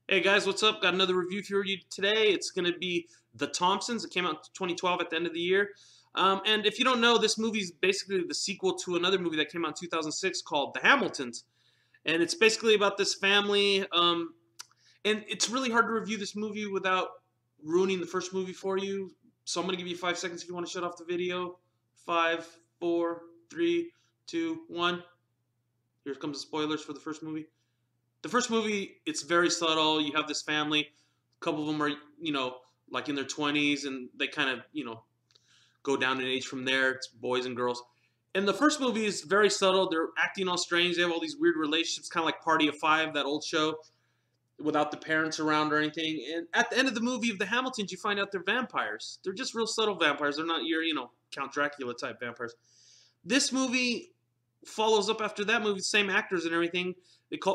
Hey guys, what's up? Got another review for you today. It's going to be The Thompsons. It came out in 2012 at the end of the year. And if you don't know, this movie is basically the sequel to another movie that came out in 2006 called The Hamiltons. And it's basically about this family. And it's really hard to review this movie without ruining the first movie for you. So I'm going to give you 5 seconds if you want to shut off the video. 5, 4, 3, 2, 1. Here comes the spoilers for the first movie. The first movie, it's very subtle. You have this family. A couple of them are, like in their 20s, and they kind of, go down in age from there. It's boys and girls. And the first movie is very subtle. They're acting all strange. They have all these weird relationships, kind of like Party of Five, that old show, without the parents around or anything. And at the end of the movie of the Hamiltons, you find out they're vampires. They're just real subtle vampires. They're not your, Count Dracula type vampires. This movie follows up after that movie, same actors and everything.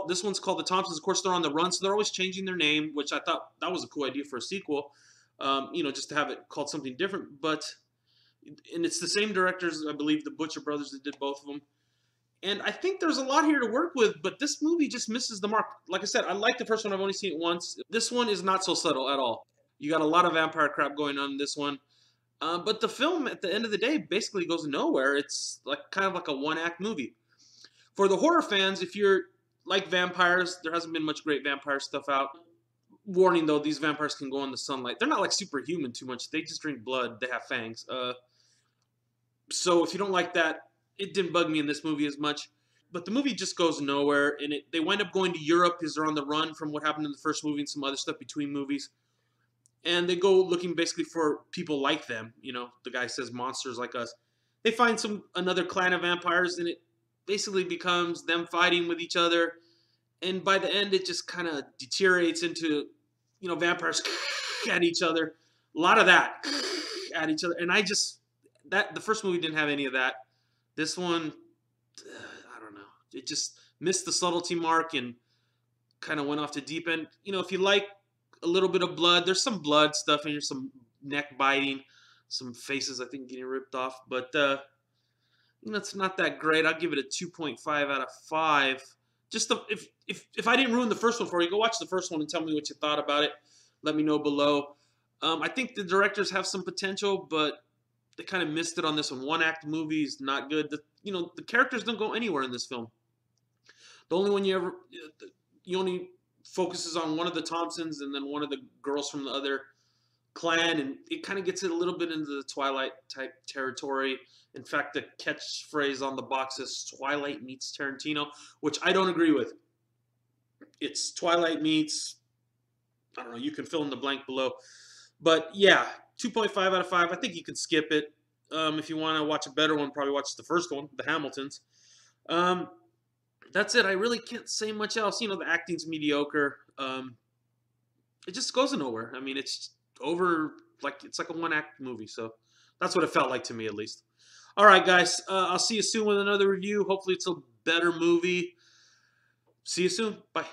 This one's called The Thompsons. Of course, they're on the run, so they're always changing their name, which I thought that was a cool idea for a sequel. Just to have it called something different. And it's the same directors, I believe, the Butcher brothers that did both of them. And I think there's a lot here to work with, but this movie just misses the mark. Like I said, I like the first one. I've only seen it once. This one is not so subtle at all. You got a lot of vampire crap going on in this one. But the film, at the end of the day, basically goes nowhere. It's kind of like a one-act movie. For the horror fans, if you're like vampires, there hasn't been much great vampire stuff out. Warning though, these vampires can go in the sunlight. They're not like superhuman too much. They just drink blood. They have fangs. So if you don't like that, it didn't bug me in this movie as much. But the movie just goes nowhere, and they wind up going to Europe because they're on the run from what happened in the first movie and some other stuff between movies. And they go looking basically for people like them. The guy says monsters like us. They find another clan of vampires, and it basically becomes them fighting with each other. And by the end, it just kind of deteriorates into, vampires at each other. A lot of that at each other. And the first movie didn't have any of that. This one, I don't know. It just missed the subtlety mark and kind of went off the deep end. If you like a little bit of blood, there's some blood stuff in here, some neck biting, some faces, I think, getting ripped off. But, it's not that great. I'll give it a 2.5 out of 5. Just if I didn't ruin the first one for you, go watch the first one and tell me what you thought about it. Let me know below. I think the directors have some potential, but they kind of missed it on this one. One-act movie is not good. The characters don't go anywhere in this film. The only one you only focuses on one of the Thompsons and then one of the girls from the other clan, and it kind of gets it a little bit into the Twilight type territory. In fact, the catchphrase on the box is Twilight meets Tarantino, which I don't agree with. It's Twilight meets, I don't know, you can fill in the blank below. But yeah, 2.5 out of 5. I think you can skip it. If you want to watch a better one, probably watch the first one, The Hamiltons. That's it. I really can't say much else. The acting's mediocre. It just goes nowhere. I mean, it's it's like a one-act movie. So that's what it felt like to me, at least. All right, guys. I'll see you soon with another review. Hopefully it's a better movie. See you soon. Bye.